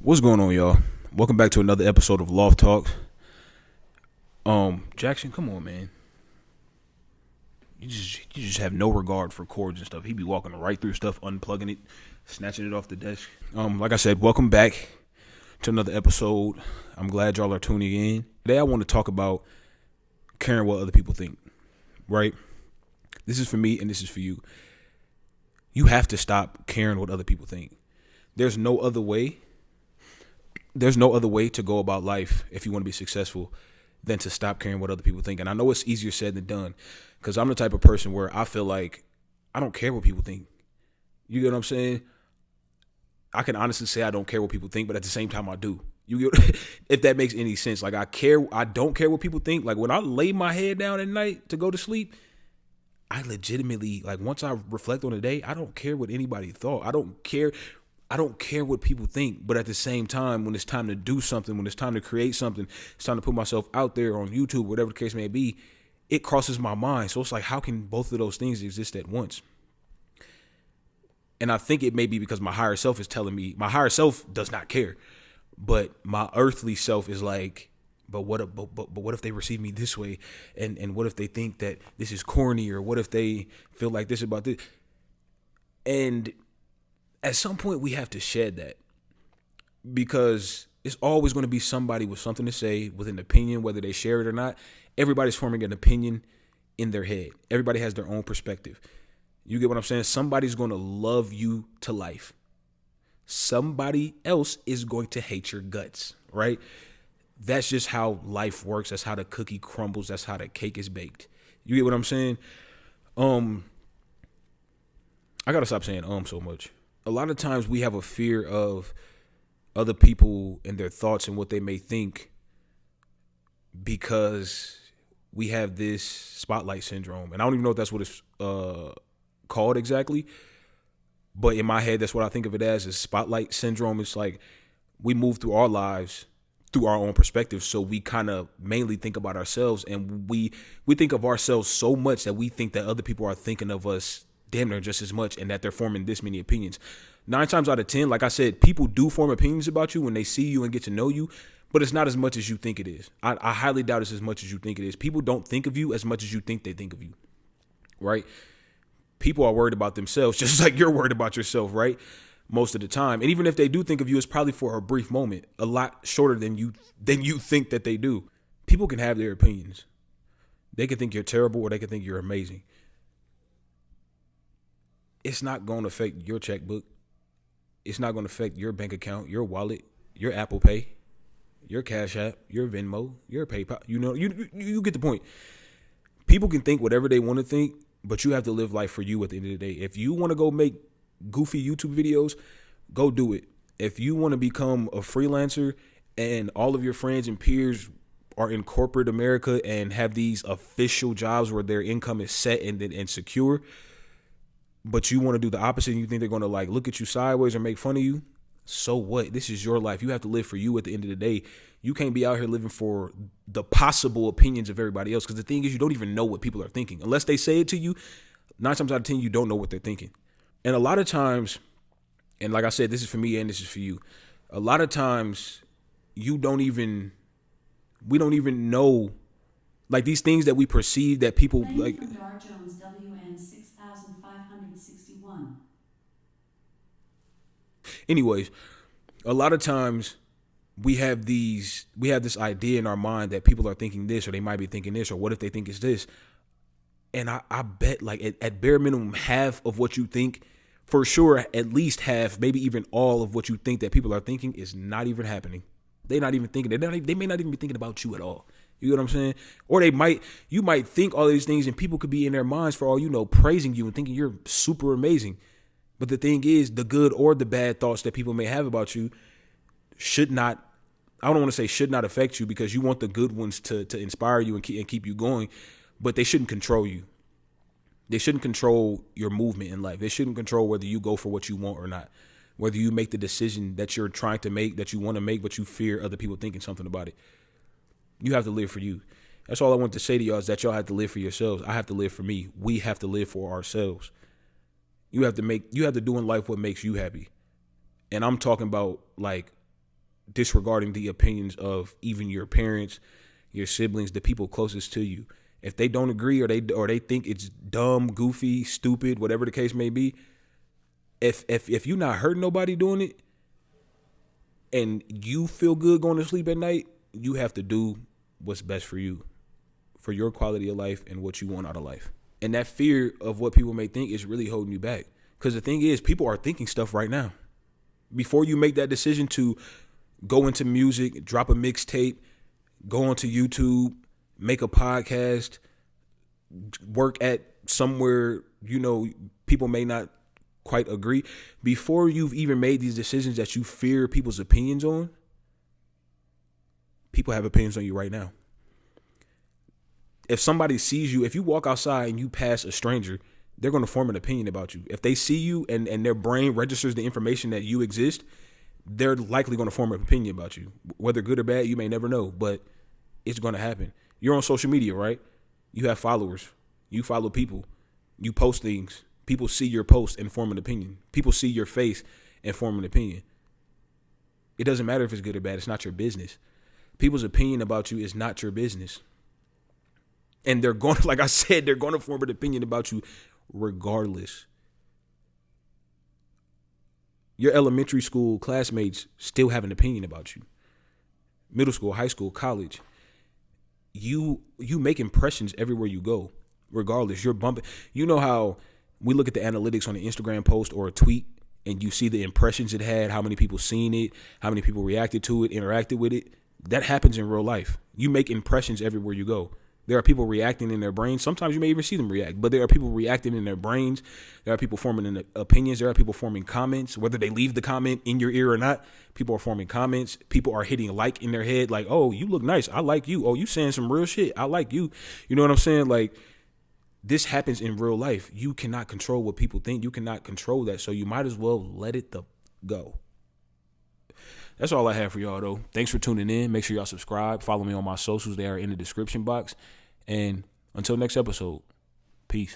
What's going on, y'all? Welcome back to another episode of Loft Talks. Jackson, come on, man. You just have no regard for chords and stuff. He be walking right through stuff, unplugging it, snatching it off the desk. Like I said, welcome back to another episode. I'm glad y'all are tuning in. Today I want to talk about caring what other people think, right? This is for me and this is for you. You have to stop caring what other people think. There's no other way to go about life if you want to be successful than to stop caring what other people think. And I know it's easier said than done because I'm the type of person where I feel like I don't care what people think. You get what I'm saying? I can honestly say I don't care what people think, but at the same time I do. You get if that makes any sense. Like I don't care what people think. Like when I lay my head down at night to go to sleep, I legitimately, like once I reflect on the day, I don't care what anybody thought. I don't care what people think, but at the same time, when it's time to do something, when it's time to create something, it's time to put myself out there on YouTube, whatever the case may be, it crosses my mind. So it's like, how can both of those things exist at once? And I think it may be because my higher self is telling me, my higher self does not care, but my earthly self is like, but what if they receive me this way? And what if they think that this is corny, or what if they feel like this about this? And at some point we have to shed that, because it's always going to be somebody with something to say, with an opinion, whether they share it or not. Everybody's forming an opinion in their head. Everybody has their own perspective. You get what I'm saying? Somebody's going to love you to life. Somebody else is going to hate your guts, right? That's just how life works. That's how the cookie crumbles. That's how the cake is baked. You get what I'm saying? I got to stop saying so much. A lot of times we have a fear of other people and their thoughts and what they may think because we have this spotlight syndrome. And I don't even know if that's what it's called exactly. But in my head, that's what I think of it as, is spotlight syndrome. It's like we move through our lives through our own perspective. So we kind of mainly think about ourselves, and we think of ourselves so much that we think that other people are thinking of us damn near just as much, and that they're forming this many opinions. 9 times out of 10, like I said, people do form opinions about you when they see you and get to know you, but it's not as much as you think it is. I highly doubt it's as much as you think it is. People don't think of you as much as you think they think of you, right? People are worried about themselves just like you're worried about yourself, right? Most of the time. And even if they do think of you, it's probably for a brief moment, a lot shorter than you think that they do. People can have their opinions. They can think you're terrible, or they can think you're amazing. It's not going to affect your checkbook. It's not going to affect your bank account, your wallet, your Apple Pay, your Cash App, your Venmo, your PayPal. You get the point. People can think whatever they want to think, but you have to live life for you at the end of the day. If you want to go make goofy YouTube videos, go do it. If you want to become a freelancer and all of your friends and peers are in corporate America and have these official jobs where their income is set and secure, but you want to do the opposite and you think they're going to like look at you sideways or make fun of you, so what? This is your life. You have to live for you at the end of the day. You can't be out here living for the possible opinions of everybody else, because the thing is, you don't even know what people are thinking. Unless they say it to you, 9 times out of 10, you don't know what they're thinking. And a lot of times, and like I said, this is for me and this is for you, a lot of times we don't even know, like these things that we perceive that people like. From Dar Jones WN 6561. Anyways, a lot of times we have this idea in our mind that people are thinking this, or they might be thinking this, or what if they think it's this? And I bet like at bare minimum, half of what you think, for sure, at least half, maybe even all of what you think that people are thinking is not even happening. They're not even thinking. They may not even be thinking about you at all. You know what I'm saying? Or you might think all these things, and people could be in their minds, for all you know, praising you and thinking you're super amazing. But the thing is, the good or the bad thoughts that people may have about you should not, I don't want to say should not affect you, because you want the good ones to inspire you and keep you going, but they shouldn't control you. They shouldn't control your movement in life. They shouldn't control whether you go for what you want or not, whether you make the decision that you're trying to make, that you want to make, but you fear other people thinking something about it. You have to live for you. That's all I want to say to y'all, is that y'all have to live for yourselves. I have to live for me. We have to live for ourselves. You have to do in life what makes you happy. And I'm talking about like disregarding the opinions of even your parents, your siblings, the people closest to you. If they don't agree or they think it's dumb, goofy, stupid, whatever the case may be, if you're not hurting nobody doing it and you feel good going to sleep at night, you have to do what's best for you, for your quality of life and what you want out of life. And that fear of what people may think is really holding you back. Because the thing is, people are thinking stuff right now. Before you make that decision to go into music, drop a mixtape, go onto YouTube, make a podcast, work at somewhere, people may not quite agree. Before you've even made these decisions that you fear people's opinions on, people have opinions on you right now. If somebody sees you, if you walk outside and you pass a stranger, they're going to form an opinion about you. If they see you and their brain registers the information that you exist, they're likely going to form an opinion about you. Whether good or bad, you may never know, but it's going to happen. You're on social media, right? You have followers. You follow people. You post things. People see your post and form an opinion. People see your face and form an opinion. It doesn't matter if it's good or bad. It's not your business. People's opinion about you is not your business. And they're going to, like I said, they're going to form an opinion about you regardless. Your elementary school classmates still have an opinion about you. Middle school, high school, college. You make impressions everywhere you go, regardless. You're bumping. You know how we look at the analytics on an Instagram post or a tweet and you see the impressions it had, how many people seen it, how many people reacted to it, interacted with it. That happens in real life. You make impressions everywhere you go. There are people reacting in their brains. Sometimes you may even see them react, but there are people reacting in their brains. There are people forming opinions. There are people forming comments, whether they leave the comment in your ear or not. People are forming comments. People are hitting like in their head, like, oh, you look nice. I like you. Oh, you saying some real shit. I like you. You know what I'm saying? Like, this happens in real life. You cannot control what people think. You cannot control that. So you might as well let it go. That's all I have for y'all, though. Thanks for tuning in. Make sure y'all subscribe. Follow me on my socials. They are in the description box. And until next episode, peace.